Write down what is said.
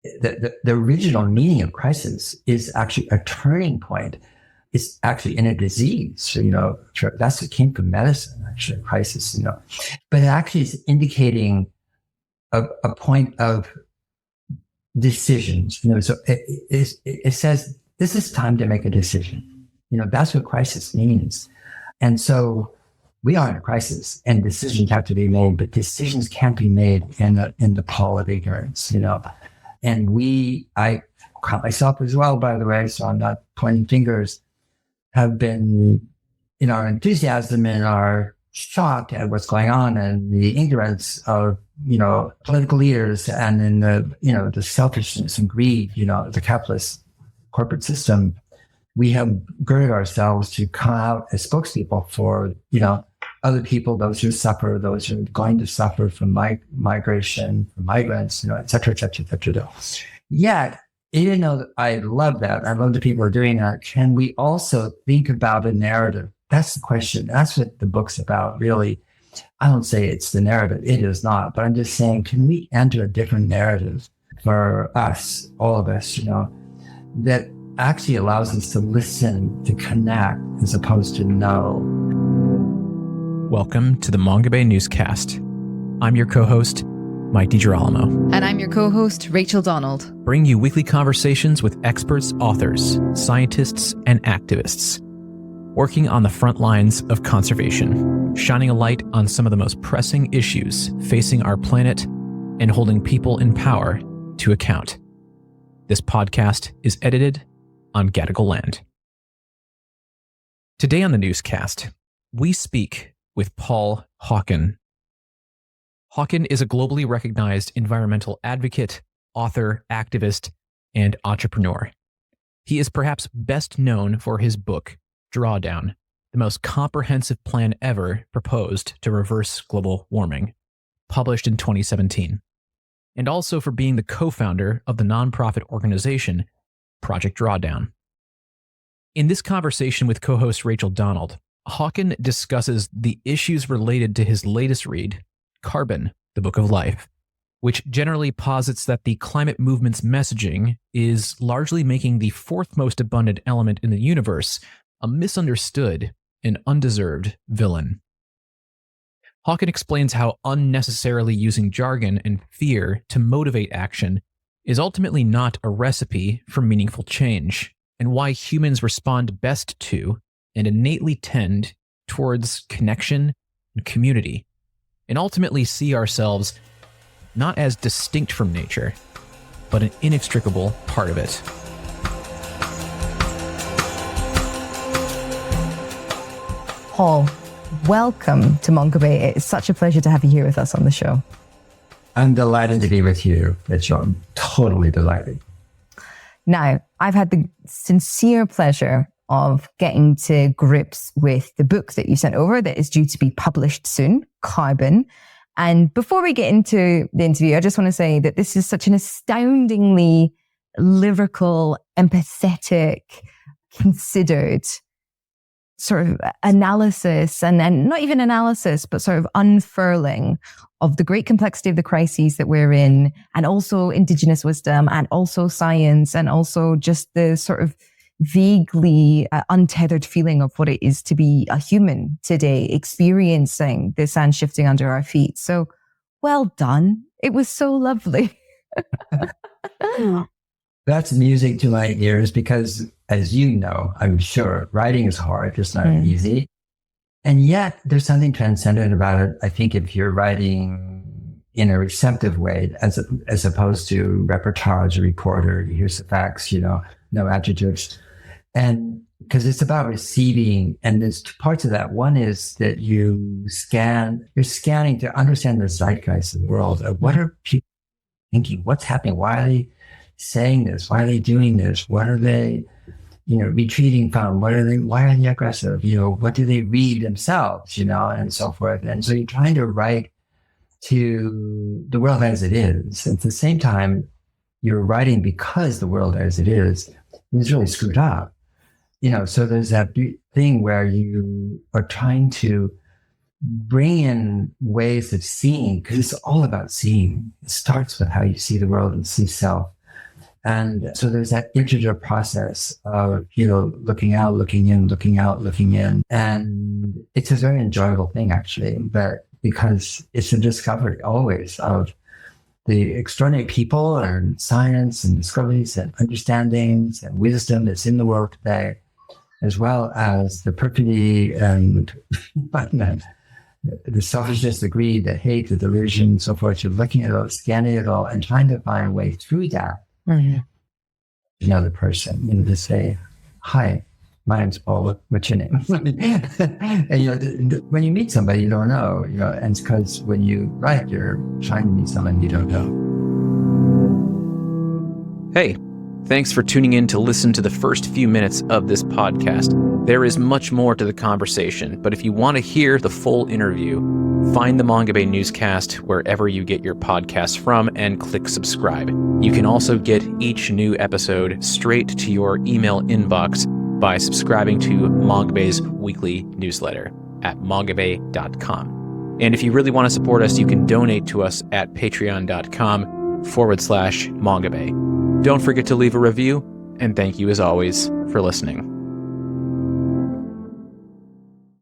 the original meaning of crisis is actually a turning point. It's actually in a disease. That's what came from medicine, actually, crisis, But it actually is indicating a point of decisions. So it says, this is time to make a decision. That's what crisis means. And so we are in a crisis, and decisions have to be made, but decisions can't be made in the pall of ignorance, And I count myself as well, by the way, so I'm not pointing fingers, have been in our enthusiasm and our shock at what's going on and the ignorance of, political leaders and in the selfishness and greed, the capitalist corporate system. We have girded ourselves to come out as spokespeople for, other people, those who suffer, those who are going to suffer from migration, from migrants, et cetera, et cetera, et cetera. Yet, even though I love that, I love that people are doing that, can we also think about a narrative? That's the question. That's what the book's about, really. I don't say it's the narrative. It is not. But I'm just saying, can we enter a different narrative for us, all of us, that actually allows us to listen, to connect, as opposed to know. Welcome to the Mongabay newscast. I'm your co-host, Mike DiGirolamo. And I'm your co-host, Rachel Donald. Bring you weekly conversations with experts, authors, scientists, and activists working on the front lines of conservation, shining a light on some of the most pressing issues facing our planet and holding people in power to account. This podcast is edited on Gadigal land. Today on the newscast, we speak with Paul Hawken. Hawken is a globally recognized environmental advocate, author, activist, and entrepreneur. He is perhaps best known for his book, Drawdown, the most comprehensive plan ever proposed to reverse global warming, published in 2017, and also for being the co-founder of the nonprofit organization Project Drawdown. In this conversation with co-host Rachel Donald, Hawken discusses the issues related to his latest read, Carbon, the Book of Life, which generally posits that the climate movement's messaging is largely making the fourth most abundant element in the universe a misunderstood and undeserved villain. Hawken explains how unnecessarily using jargon and fear to motivate action is ultimately not a recipe for meaningful change, and why humans respond best to and innately tend towards connection and community, and ultimately see ourselves not as distinct from nature, but an inextricable part of it. Paul, welcome to Mongabay. It's such a pleasure to have you here with us on the show. I'm delighted to be with you, Rachel. I'm totally delighted. Now, I've had the sincere pleasure of getting to grips with the book that you sent over that is due to be published soon, Carbon. And before we get into the interview, I just want to say that this is such an astoundingly lyrical, empathetic, considered sort of analysis and not even analysis, but sort of unfurling of the great complexity of the crises that we're in, and also indigenous wisdom, and also science, and also just the sort of vaguely untethered feeling of what it is to be a human today, experiencing the sand shifting under our feet. So well done. It was so lovely. That's music to my ears because, as you know, I'm sure, writing is hard. It's not easy. And yet there's something transcendent about it. I think if you're writing in a receptive way, as opposed to reportage, a reporter, here's the facts, no adjectives. And because it's about receiving, and there's two parts of that. One is that you're scanning to understand the zeitgeist of the world. What are people thinking? What's happening? Why are they saying this? Why are they doing this? What are they, retreating from? Why are they aggressive? What do they read themselves, and so forth. And so you're trying to write to the world as it is. At the same time, you're writing because the world as it is really screwed up. So there's that thing where you are trying to bring in ways of seeing, because it's all about seeing. It starts with how you see the world and see self. And so there's that iterative process of, looking out, looking in, looking out, looking in. And it's a very enjoyable thing, actually, but because it's a discovery always of the extraordinary people and science and discoveries and understandings and wisdom that's in the world today, as well as the perfidy and the selfishness, the greed, the hate, the delusion, so forth. You're looking at it all, scanning it all, and trying to find a way through that. Mm-hmm. Another person, to say, "Hi, my name's Paul. What's your name?" And when you meet somebody you don't know, and it's because when you write, you're trying to meet someone you don't know. Hey, thanks for tuning in to listen to the first few minutes of this podcast. There is much more to the conversation, but if you want to hear the full interview, find the Mongabay newscast wherever you get your podcasts from and click subscribe. You can also get each new episode straight to your email inbox by subscribing to Mongabay's weekly newsletter at mongabay.com. And if you really want to support us, you can donate to us at patreon.com/Mongabay. Don't forget to leave a review, and thank you as always for listening.